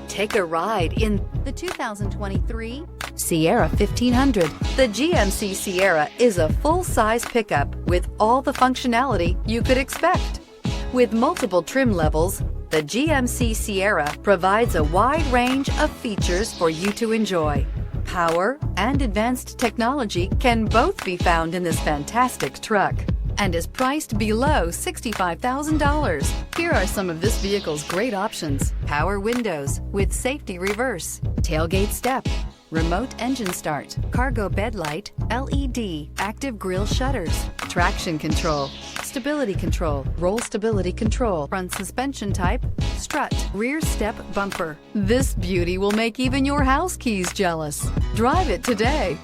Take a ride in the 2023 Sierra 1500. The GMC Sierra is a full-size pickup with all the functionality you could expect. With multiple trim levels, the GMC Sierra provides a wide range of features for you to enjoy. Power and advanced technology can both be found in this fantastic truck and is priced below $65,000. Here are some of this vehicle's great options: power windows with safety reverse, tailgate step, remote engine start, cargo bed light, LED, active grille shutters, traction control, stability control, roll stability control, front suspension type, strut, rear step bumper. This beauty will make even your house keys jealous. Drive it today.